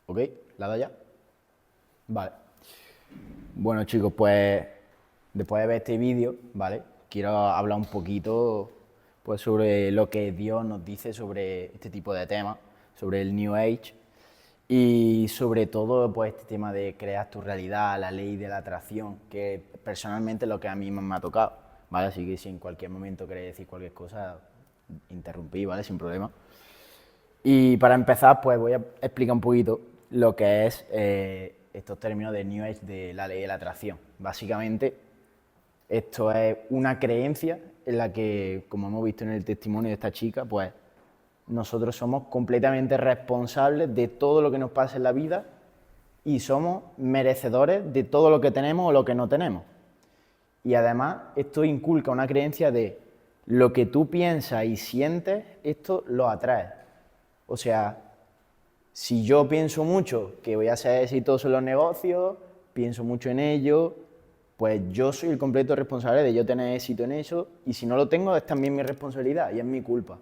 ¿Ok? ¿La da ya? Vale. Bueno, chicos, pues después de ver este vídeo, ¿vale? Quiero hablar un poquito pues, sobre lo que Dios nos dice sobre este tipo de temas, sobre el New Age y sobre todo pues, este tema de crear tu realidad, la ley de la atracción, que personalmente es lo que a mí más me ha tocado, ¿vale? Así que si en cualquier momento queréis decir cualquier cosa, interrumpí, ¿vale? Sin problema. Y para empezar, pues voy a explicar un poquito lo que es estos términos de New Age de la ley de la atracción. Básicamente, esto es una creencia en la que, como hemos visto en el testimonio de esta chica, pues nosotros somos completamente responsables de todo lo que nos pasa en la vida y somos merecedores de todo lo que tenemos o lo que no tenemos. Y además, esto inculca una creencia de lo que tú piensas y sientes, esto lo atraes. O sea, si yo pienso mucho que voy a ser exitoso en los negocios, pienso mucho en ello, pues yo soy el completo responsable de yo tener éxito en eso, y si no lo tengo es también mi responsabilidad y es mi culpa.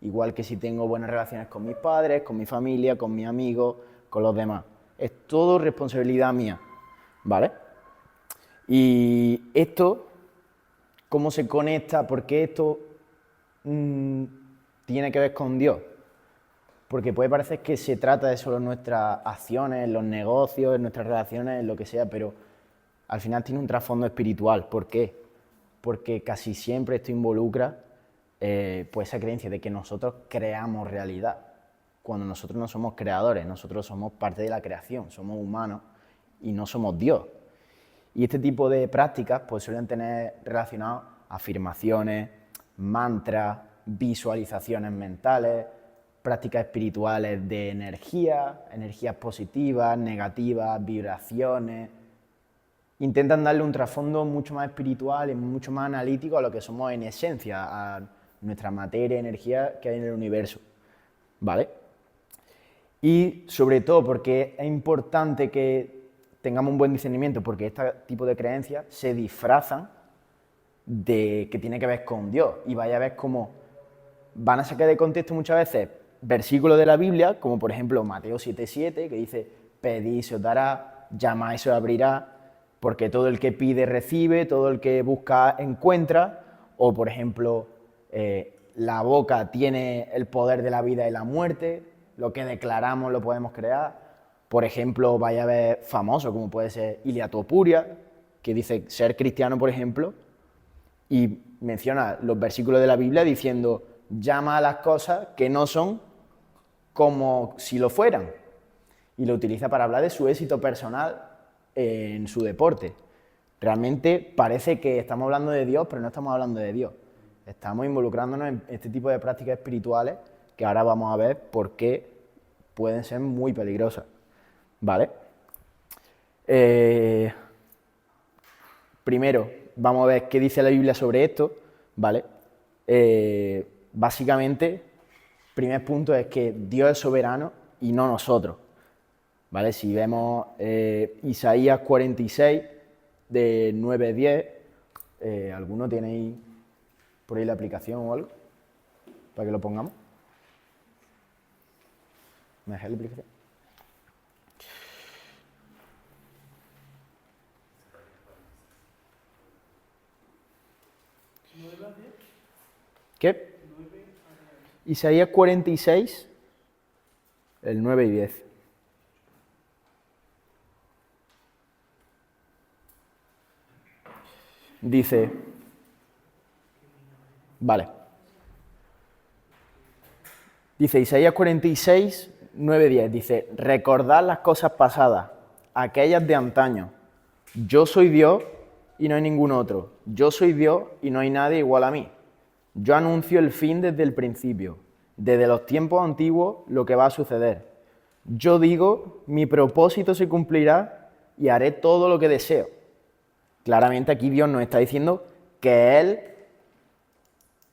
Igual que si tengo buenas relaciones con mis padres, con mi familia, con mis amigos, con los demás. Es todo responsabilidad mía, ¿vale? Y esto, ¿cómo se conecta? ¿Por qué esto tiene que ver con Dios? Porque puede parecer que se trata de solo nuestras acciones, los negocios, nuestras relaciones, en lo que sea, pero al final tiene un trasfondo espiritual. ¿Por qué? Porque casi siempre esto involucra pues esa creencia de que nosotros creamos realidad, cuando nosotros no somos creadores, nosotros somos parte de la creación, somos humanos y no somos Dios. Y este tipo de prácticas pues suelen tener relacionados afirmaciones, mantras, visualizaciones mentales, prácticas espirituales de energía, energías positivas, negativas, vibraciones. Intentan darle un trasfondo mucho más espiritual y mucho más analítico a lo que somos en esencia, a nuestra materia, energía que hay en el universo, ¿vale? Y sobre todo porque es importante que tengamos un buen discernimiento, porque este tipo de creencias se disfrazan de que tiene que ver con Dios, y vaya a ver cómo van a sacar de contexto muchas veces versículos de la Biblia, como por ejemplo Mateo 7:7, que dice, pedid se os dará, llamad y se os abrirá, porque todo el que pide recibe, todo el que busca encuentra, o por ejemplo, la boca tiene el poder de la vida y la muerte, lo que declaramos lo podemos crear. Por ejemplo, vaya a ver famoso, como puede ser Ilia Topuria, que dice ser cristiano, por ejemplo, y menciona los versículos de la Biblia diciendo, llama a las cosas que no son como si lo fueran. Y lo utiliza para hablar de su éxito personal en su deporte. Realmente parece que estamos hablando de Dios, pero no estamos hablando de Dios. Estamos involucrándonos en este tipo de prácticas espirituales que ahora vamos a ver por qué pueden ser muy peligrosas. ¿Vale? Primero, vamos a ver qué dice la Biblia sobre esto, ¿vale? Básicamente, primer punto es que Dios es soberano y no nosotros, ¿vale? Si vemos Isaías 46, de 9 a 10, ¿alguno tiene ahí por ahí la aplicación o algo para que lo pongamos? ¿Me dejáis la aplicación? ¿Qué? Isaías 46, el 9 y 10. Dice, vale, dice Isaías 46, 9, 10, dice, recordad las cosas pasadas, aquellas de antaño. Yo soy Dios y no hay ningún otro. Yo soy Dios y no hay nadie igual a mí. Yo anuncio el fin desde el principio, desde los tiempos antiguos lo que va a suceder. Yo digo, mi propósito se cumplirá y haré todo lo que deseo. Claramente aquí Dios nos está diciendo que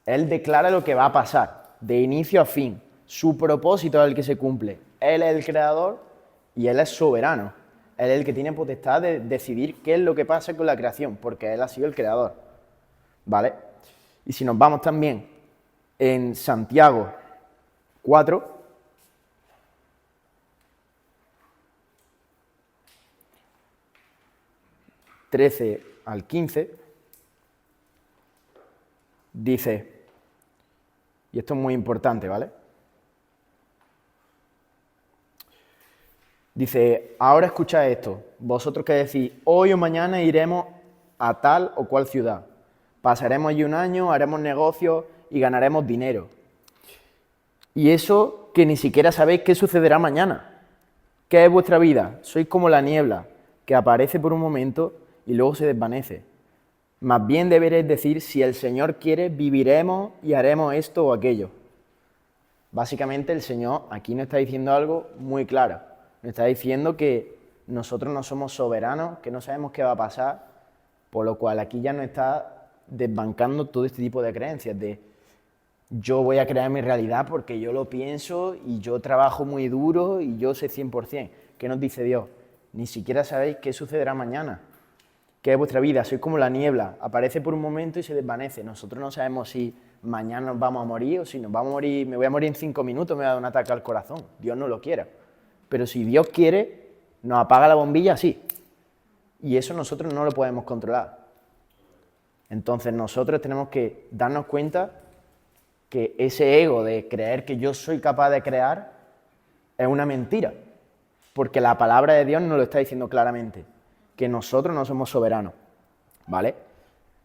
Él declara lo que va a pasar, de inicio a fin. Su propósito es el que se cumple. Él es el creador y Él es soberano. Él es el que tiene potestad de decidir qué es lo que pasa con la creación, porque Él ha sido el creador. ¿Vale? Y si nos vamos también en Santiago 4, 13 al 15, dice, y esto es muy importante, ¿vale? Dice, ahora escuchad esto, vosotros que decís, hoy o mañana iremos a tal o cual ciudad, pasaremos allí un año, haremos negocios y ganaremos dinero. Y eso que ni siquiera sabéis qué sucederá mañana. ¿Qué es vuestra vida? Sois como la niebla, que aparece por un momento y luego se desvanece. Más bien deberéis decir, si el Señor quiere, viviremos y haremos esto o aquello. Básicamente el Señor aquí nos está diciendo algo muy claro. Nos está diciendo que nosotros no somos soberanos, que no sabemos qué va a pasar, por lo cual aquí ya nos está desbancando todo este tipo de creencias de yo voy a crear mi realidad porque yo lo pienso y yo trabajo muy duro y yo sé 100%. ¿Qué nos dice Dios? Ni siquiera sabéis qué sucederá mañana. ¿Qué es vuestra vida? Sois como la niebla, aparece por un momento y se desvanece. Nosotros no sabemos si mañana nos vamos a morir o si nos vamos a morir, me voy a morir en 5 minutos, me va a dar un ataque al corazón. Dios no lo quiera. Pero si Dios quiere, nos apaga la bombilla así. Y eso nosotros no lo podemos controlar. Entonces nosotros tenemos que darnos cuenta que ese ego de creer que yo soy capaz de crear es una mentira. Porque la palabra de Dios nos lo está diciendo claramente, que nosotros no somos soberanos, ¿vale?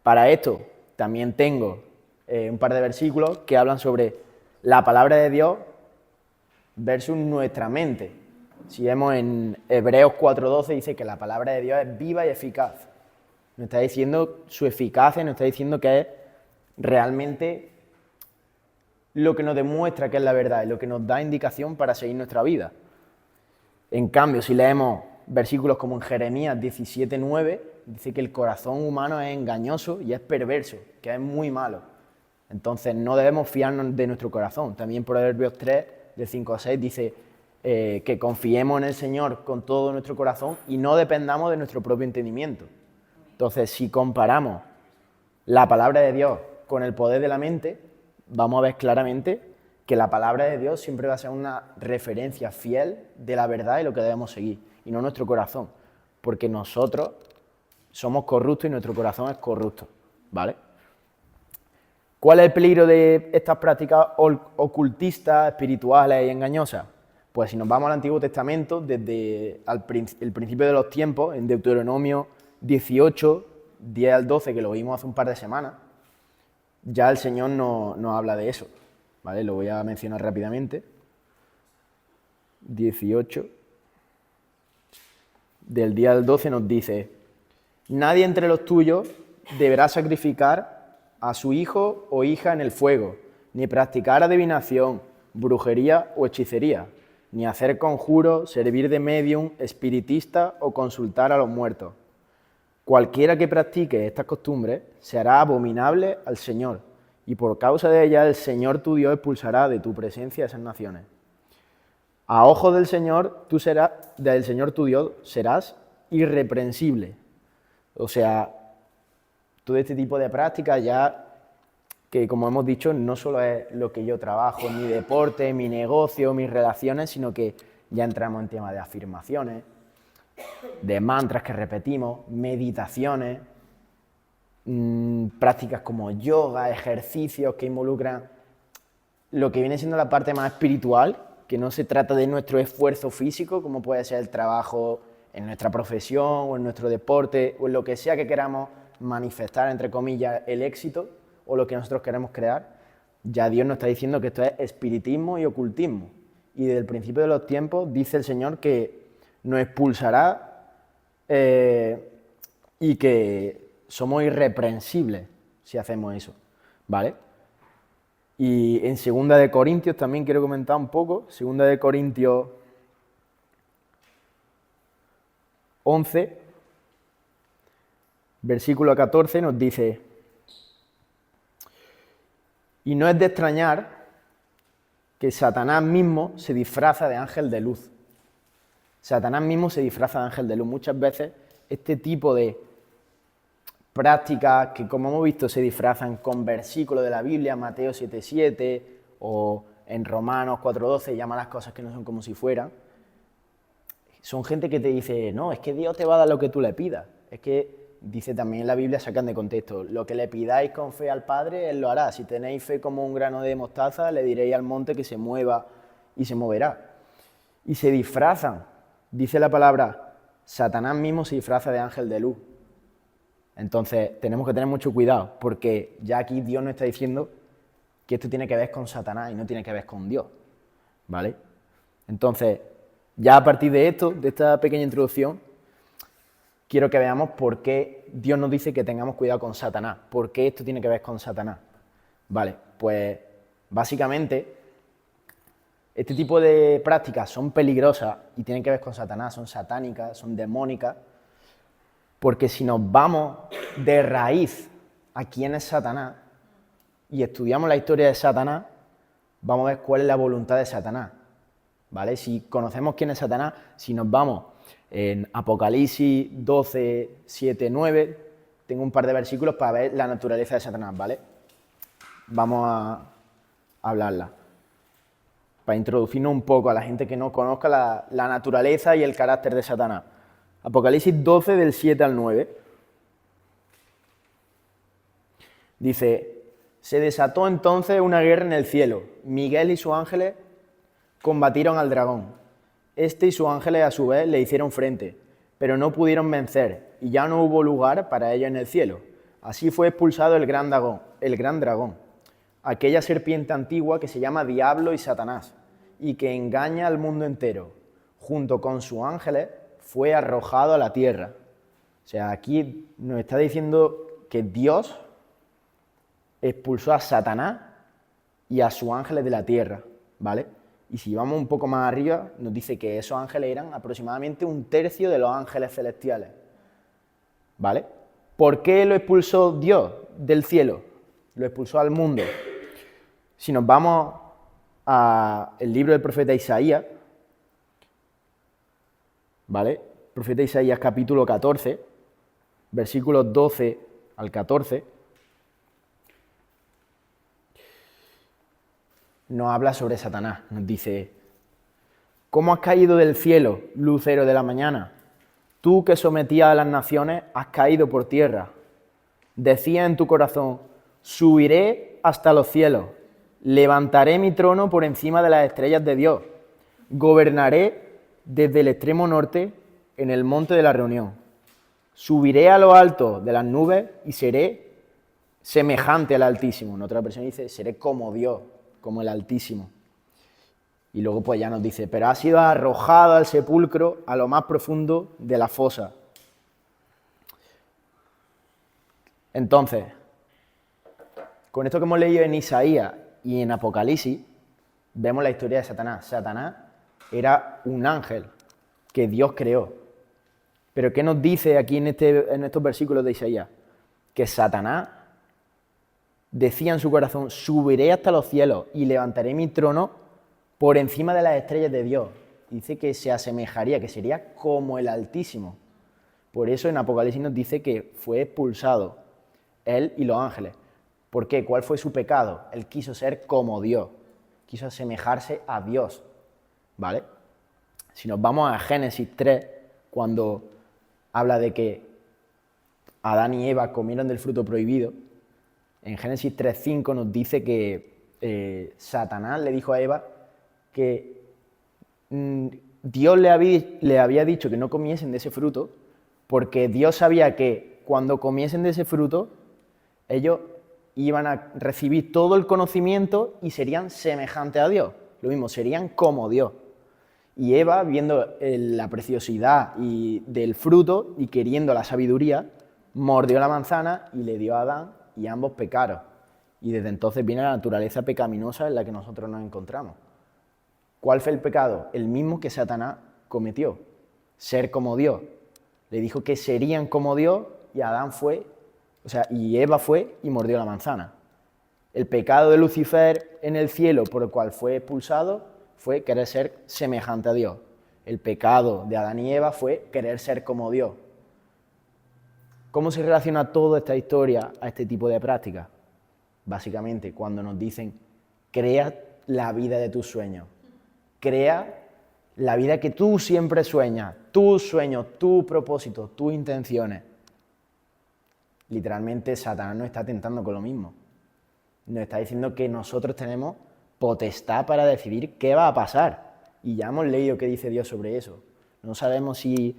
Para esto también tengo un par de versículos que hablan sobre la palabra de Dios versus nuestra mente. Si vemos en Hebreos 4:12 dice que la palabra de Dios es viva y eficaz. Nos está diciendo su eficacia, nos está diciendo que es realmente lo que nos demuestra que es la verdad y lo que nos da indicación para seguir nuestra vida. En cambio, si leemos versículos como en Jeremías 17:9, dice que el corazón humano es engañoso y es perverso, que es muy malo. Entonces no debemos fiarnos de nuestro corazón. También Proverbios 3, de 5 a 6, dice que confiemos en el Señor con todo nuestro corazón y no dependamos de nuestro propio entendimiento. Entonces, si comparamos la palabra de Dios con el poder de la mente, vamos a ver claramente que la palabra de Dios siempre va a ser una referencia fiel de la verdad y lo que debemos seguir, y no nuestro corazón, porque nosotros somos corruptos y nuestro corazón es corrupto, ¿vale? ¿Cuál es el peligro de estas prácticas ocultistas, espirituales y engañosas? Pues si nos vamos al Antiguo Testamento, desde el principio de los tiempos, en Deuteronomio 18, 10 al 12, que lo vimos hace un par de semanas, ya el Señor nos habla de eso, ¿vale? Lo voy a mencionar rápidamente. 18, del 10 al 12 nos dice, nadie entre los tuyos deberá sacrificar a su hijo o hija en el fuego, ni practicar adivinación, brujería o hechicería, ni hacer conjuros, servir de medium, espiritista o consultar a los muertos. Cualquiera que practique estas costumbres se hará abominable al Señor, y por causa de ellas el Señor tu Dios expulsará de tu presencia a esas naciones. A ojos del Señor tu Dios serás irreprensible. O sea, todo este tipo de prácticas ya que, como hemos dicho, no solo es lo que yo trabajo, mi deporte, mi negocio, mis relaciones, sino que ya entramos en temas de afirmaciones, de mantras que repetimos, meditaciones, prácticas como yoga, ejercicios que involucran lo que viene siendo la parte más espiritual, que no se trata de nuestro esfuerzo físico, como puede ser el trabajo en nuestra profesión o en nuestro deporte o en lo que sea que queramos manifestar, entre comillas, el éxito o lo que nosotros queremos crear. Ya Dios nos está diciendo que esto es espiritismo y ocultismo. Y desde el principio de los tiempos dice el Señor que nos expulsará y que somos irreprensibles si hacemos eso, ¿vale? Y en 2 de Corintios también quiero comentar un poco, 2 de Corintios 11, versículo 14 nos dice, y no es de extrañar que Satanás mismo se disfraza de ángel de luz. Satanás mismo se disfraza de ángel de luz. Muchas veces este tipo de prácticas que, como hemos visto, se disfrazan con versículos de la Biblia, Mateo 7:7 o en Romanos 4:12, llama las cosas que no son como si fueran. Son gente que te dice, no, es que Dios te va a dar lo que tú le pidas. Es que dice también en la Biblia, sacan de contexto, lo que le pidáis con fe al Padre, Él lo hará. Si tenéis fe como un grano de mostaza, le diréis al monte que se mueva y se moverá. Y se disfrazan, dice la palabra, Satanás mismo se disfraza de ángel de luz. Entonces tenemos que tener mucho cuidado, porque ya aquí Dios nos está diciendo que esto tiene que ver con Satanás y no tiene que ver con Dios, ¿vale? Entonces, ya a partir de esto, de esta pequeña introducción, quiero que veamos por qué Dios nos dice que tengamos cuidado con Satanás. ¿Por qué esto tiene que ver con Satanás? Vale, pues básicamente este tipo de prácticas son peligrosas y tienen que ver con Satanás, son satánicas, son demónicas, porque si nos vamos de raíz a quién es Satanás y estudiamos la historia de Satanás, vamos a ver cuál es la voluntad de Satanás, ¿vale? Si conocemos quién es Satanás, si nos vamos en Apocalipsis 12, 7, 9, tengo un par de versículos para ver la naturaleza de Satanás, ¿vale? Vamos a hablarla, para introducirnos un poco a la gente que no conozca la naturaleza y el carácter de Satanás. Apocalipsis 12, del 7 al 9, dice: se desató entonces una guerra en el cielo. Miguel y sus ángeles combatieron al dragón. Este y sus ángeles a su vez le hicieron frente, pero no pudieron vencer, y ya no hubo lugar para ellos en el cielo. Así fue expulsado el gran dragón, aquella serpiente antigua que se llama Diablo y Satanás, y que engaña al mundo entero. Junto con sus ángeles fue arrojado a la tierra. O sea, aquí nos está diciendo que Dios expulsó a Satanás y a sus ángeles de la tierra, ¿vale? Y si vamos un poco más arriba, nos dice que esos ángeles eran aproximadamente un tercio de los ángeles celestiales, ¿vale? ¿Por qué lo expulsó Dios del cielo? Lo expulsó al mundo. Si nos vamos al libro del profeta Isaías, ¿vale? Profeta Isaías capítulo 14, versículos 12 al 14, nos habla sobre Satanás. Nos dice: ¿cómo has caído del cielo, lucero de la mañana? Tú que sometías a las naciones, has caído por tierra. Decías en tu corazón: subiré hasta los cielos, levantaré mi trono por encima de las estrellas de Dios, gobernaré desde el extremo norte en el monte de la reunión. Subiré a lo alto de las nubes y seré semejante al Altísimo. En otra versión dice: seré como Dios, como el Altísimo. Y luego pues ya nos dice: pero ha sido arrojado al sepulcro, a lo más profundo de la fosa. Entonces, con esto que hemos leído en Isaías y en Apocalipsis, vemos la historia de Satanás. Satanás era un ángel que Dios creó. Pero ¿qué nos dice aquí en estos versículos de Isaías? Que Satanás decía en su corazón: subiré hasta los cielos y levantaré mi trono por encima de las estrellas de Dios. Dice que se asemejaría, que sería como el Altísimo. Por eso en Apocalipsis nos dice que fue expulsado él y los ángeles. ¿Por qué? ¿Cuál fue su pecado? Él quiso ser como Dios, quiso asemejarse a Dios, ¿vale? Si nos vamos a Génesis 3, cuando habla de que Adán y Eva comieron del fruto prohibido, en Génesis 3:5 nos dice que Satanás le dijo a Eva que Dios le había dicho que no comiesen de ese fruto, porque Dios sabía que cuando comiesen de ese fruto, ellos iban a recibir todo el conocimiento y serían semejantes a Dios. Lo mismo, serían como Dios. Y Eva, viendo la preciosidad del fruto y queriendo la sabiduría, mordió la manzana y le dio a Adán, y ambos pecaron. Y desde entonces viene la naturaleza pecaminosa en la que nosotros nos encontramos. ¿Cuál fue el pecado? El mismo que Satanás cometió, ser como Dios. Le dijo que serían como Dios y Adán fue, y Eva fue y mordió la manzana. El pecado de Lucifer en el cielo por el cual fue expulsado fue querer ser semejante a Dios. El pecado de Adán y Eva fue querer ser como Dios. ¿Cómo se relaciona toda esta historia a este tipo de prácticas? Básicamente, cuando nos dicen: crea la vida de tus sueños. Crea la vida que tú siempre sueñas, tus sueños, tus propósitos, tus intenciones. Literalmente Satanás nos está tentando con lo mismo. Nos está diciendo que nosotros tenemos potestad para decidir qué va a pasar. Y ya hemos leído qué dice Dios sobre eso. No sabemos si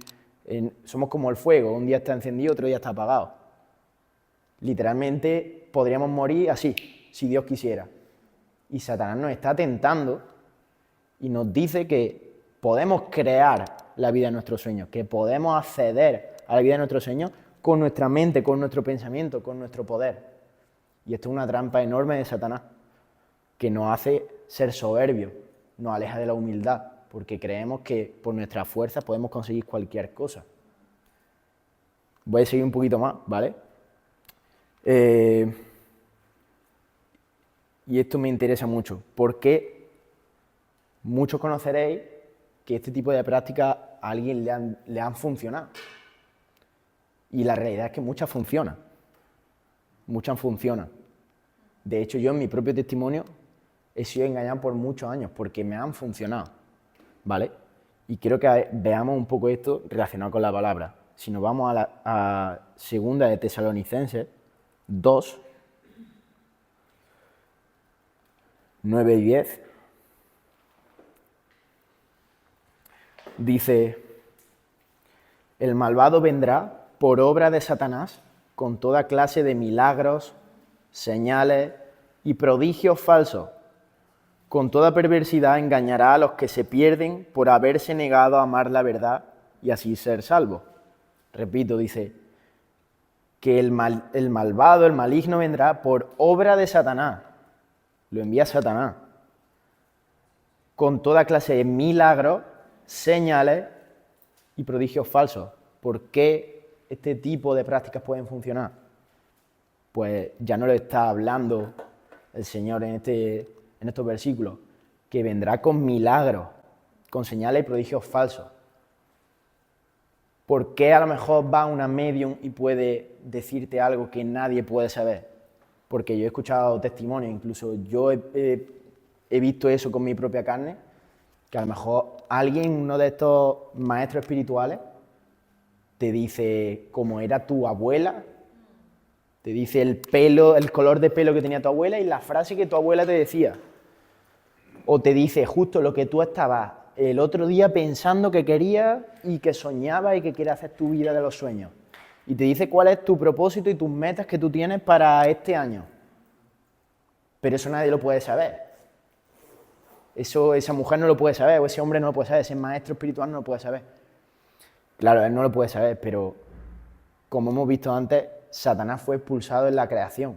somos como el fuego, un día está encendido, otro día está apagado. Literalmente podríamos morir así, si Dios quisiera. Y Satanás nos está tentando y nos dice que podemos crear la vida de nuestros sueños, que podemos acceder a la vida de nuestros sueños con nuestra mente, con nuestro pensamiento, con nuestro poder. Y esto es una trampa enorme de Satanás, que nos hace ser soberbios, nos aleja de la humildad, porque creemos que por nuestra fuerza podemos conseguir cualquier cosa. Voy a seguir un poquito más, ¿vale? Y esto me interesa mucho, porque muchos conoceréis que este tipo de prácticas a alguien le han funcionado. Y la realidad es que muchas funcionan. Muchas funcionan. De hecho, yo en mi propio testimonio he sido engañado por muchos años porque me han funcionado, ¿vale? Y quiero que veamos un poco esto relacionado con la palabra. Si nos vamos a segunda de Tesalonicenses 2, 9 y 10, dice: el malvado vendrá por obra de Satanás con toda clase de milagros, señales y prodigios falsos. Con toda perversidad engañará a los que se pierden por haberse negado a amar la verdad y así ser salvos. Repito, dice que el malvado, el maligno vendrá por obra de Satanás. Lo envía Satanás. Con toda clase de milagros, señales y prodigios falsos. ¿Por qué este tipo de prácticas pueden funcionar? Pues ya no lo está hablando el Señor en estos versículos, que vendrá con milagros, con señales y prodigios falsos. ¿Por qué a lo mejor va una medium y puede decirte algo que nadie puede saber? Porque yo he escuchado testimonios, incluso yo he visto eso con mi propia carne, que a lo mejor alguien, uno de estos maestros espirituales, te dice cómo era tu abuela, te dice el pelo, el color de pelo que tenía tu abuela y la frase que tu abuela te decía. O te dice justo lo que tú estabas el otro día pensando que querías y que soñabas y que quieres hacer tu vida de los sueños. Y te dice cuál es tu propósito y tus metas que tú tienes para este año. Pero eso nadie lo puede saber. Eso esa mujer no lo puede saber, o ese hombre no lo puede saber, ese maestro espiritual no lo puede saber. Claro, él no lo puede saber, pero como hemos visto antes, Satanás fue expulsado en la creación.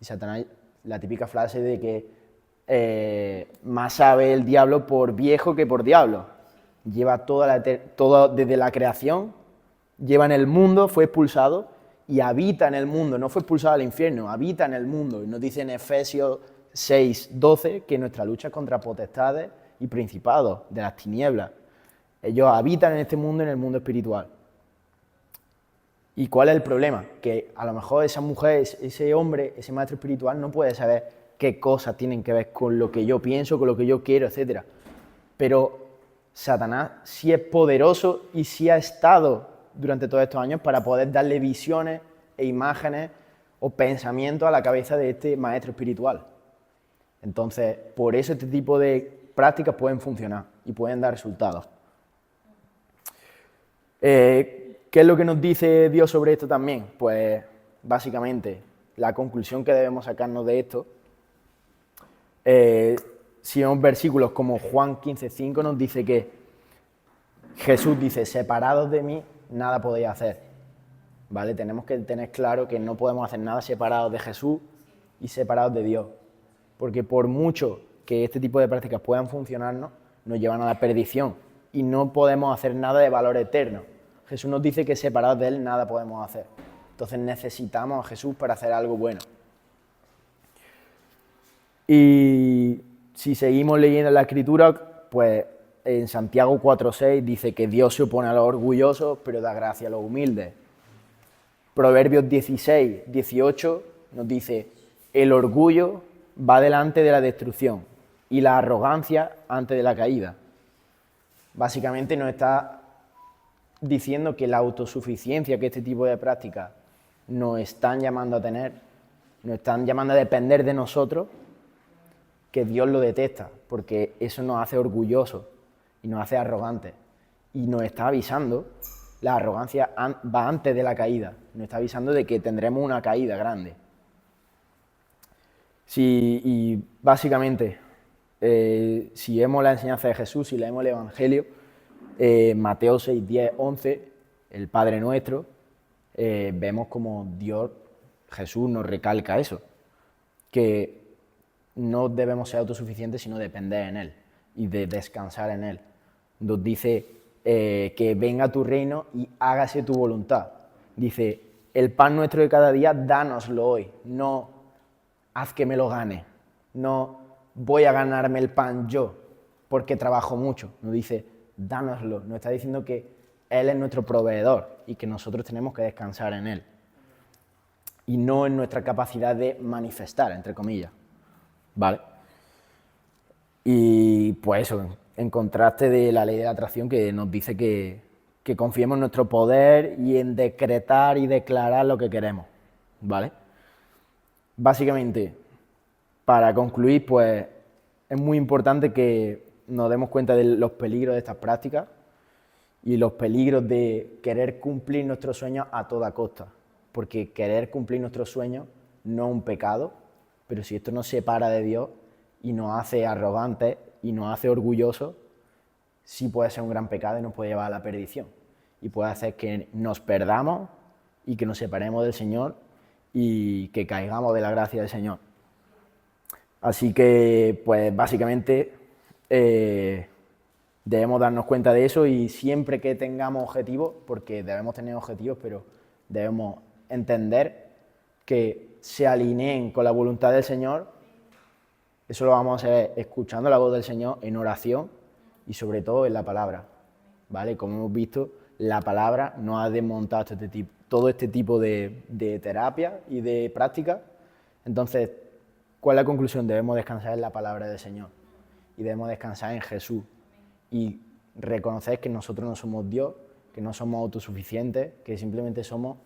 Y Satanás, la típica frase de que más sabe el diablo por viejo que por diablo. Lleva todo desde la creación, lleva en el mundo, fue expulsado y habita en el mundo. No fue expulsado al infierno, habita en el mundo. Y nos dice en Efesios 6:12 que nuestra lucha es contra potestades y principados de las tinieblas. Ellos habitan en este mundo, en el mundo espiritual. ¿Y cuál es el problema? Que a lo mejor esa mujer, ese hombre, ese maestro espiritual no puede saber qué cosas tienen que ver con lo que yo pienso, con lo que yo quiero, etc. Pero Satanás sí es poderoso y sí ha estado durante todos estos años para poder darle visiones e imágenes o pensamientos a la cabeza de este maestro espiritual. Entonces, por eso este tipo de prácticas pueden funcionar y pueden dar resultados. ¿Qué es lo que nos dice Dios sobre esto también? Pues básicamente la conclusión que debemos sacarnos de esto, si vemos versículos como Juan 15:5 nos dice que Jesús dice: separados de mí nada podéis hacer, ¿vale? Tenemos que tener claro que no podemos hacer nada separados de Jesús y separados de Dios, porque por mucho que este tipo de prácticas puedan funcionarnos, nos llevan a la perdición y no podemos hacer nada de valor eterno. Jesús nos dice que separados de Él nada podemos hacer. Entonces necesitamos a Jesús para hacer algo bueno. Y si seguimos leyendo la Escritura, pues en Santiago 4:6 dice que Dios se opone a los orgullosos, pero da gracia a los humildes. Proverbios 16:18 nos dice: el orgullo va delante de la destrucción y la arrogancia antes de la caída. Básicamente nos está diciendo que la autosuficiencia que este tipo de prácticas nos están llamando a tener, nos están llamando a depender de nosotros, que Dios lo detesta, porque eso nos hace orgullosos y nos hace arrogantes. Y nos está avisando, la arrogancia va antes de la caída, nos está avisando de que tendremos una caída grande. Y básicamente, si vemos la enseñanza de Jesús, si leemos el Evangelio, Mateo 6, 10, 11, el Padre Nuestro, vemos como Jesús nos recalca eso, que no debemos ser autosuficientes, sino depender en Él y de descansar en Él. Nos dice que venga tu reino y hágase tu voluntad. Dice, el pan nuestro de cada día, dánoslo hoy, no haz que me lo gane, no voy a ganarme el pan yo, porque trabajo mucho. Nos dice, dánoslo, nos está diciendo que Él es nuestro proveedor y que nosotros tenemos que descansar en Él. Y no en nuestra capacidad de manifestar, entre comillas. ¿Vale? Y pues eso, en contraste de la ley de la atracción que nos dice que confiemos en nuestro poder y en decretar y declarar lo que queremos. ¿Vale? Básicamente, para concluir, pues es muy importante que nos demos cuenta de los peligros de estas prácticas y los peligros de querer cumplir nuestros sueños a toda costa. Porque querer cumplir nuestros sueños no es un pecado, pero si esto nos separa de Dios y nos hace arrogantes y nos hace orgullosos, sí puede ser un gran pecado y nos puede llevar a la perdición. Y puede hacer que nos perdamos y que nos separemos del Señor y que caigamos de la gracia del Señor. Así que, pues básicamente, debemos darnos cuenta de eso y siempre que tengamos objetivos, porque debemos tener objetivos, pero debemos entender que se alineen con la voluntad del Señor. Eso lo vamos a hacer escuchando la voz del Señor en oración y sobre todo en la palabra, ¿vale? Como hemos visto, la palabra nos ha desmontado todo este tipo de terapia y de práctica. Entonces, ¿cuál es la conclusión? Debemos descansar en la palabra del Señor y debemos descansar en Jesús y reconocer que nosotros no somos Dios, que no somos autosuficientes, que simplemente somos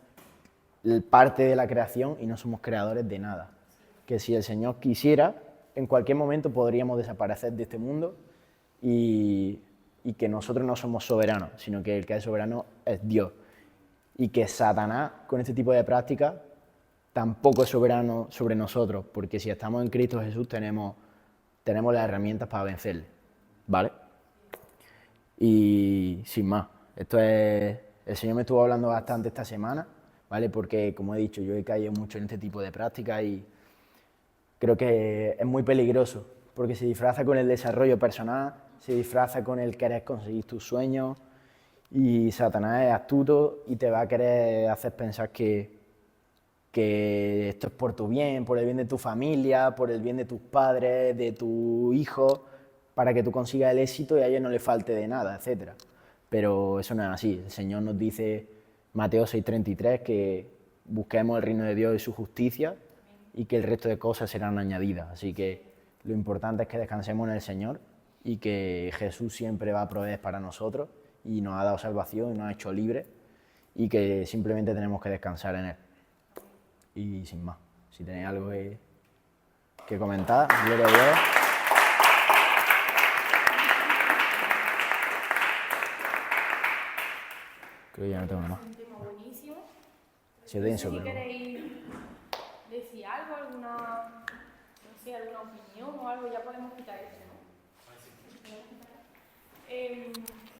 parte de la creación y no somos creadores de nada. Que si el Señor quisiera, en cualquier momento podríamos desaparecer de este mundo y que nosotros no somos soberanos, sino que el que es soberano es Dios. Y que Satanás, con este tipo de prácticas, tampoco es soberano sobre nosotros, porque si estamos en Cristo Jesús tenemos las herramientas para vencerle, ¿vale? Y sin más, el Señor me estuvo hablando bastante esta semana, ¿vale? Porque, como he dicho, yo he caído mucho en este tipo de prácticas y creo que es muy peligroso, porque se disfraza con el desarrollo personal, se disfraza con el querer conseguir tus sueños y Satanás es astuto y te va a querer hacer pensar que esto es por tu bien, por el bien de tu familia, por el bien de tus padres, de tu hijo, para que tú consigas el éxito y a ellos no les falte de nada, etc. Pero eso no es así. El Señor nos dice, Mateo 6:33, que busquemos el reino de Dios y su justicia y que el resto de cosas serán añadidas. Así que lo importante es que descansemos en el Señor y que Jesús siempre va a proveer para nosotros y nos ha dado salvación y nos ha hecho libres y que simplemente tenemos que descansar en Él. Y sin más, si tenéis algo que comentar, gloria a Dios. Creo que ya no tengo nada más. Un tema buenísimo. Si os denso, Si pero... queréis decir algo, alguna opinión o algo, ya podemos quitar eso, ¿no?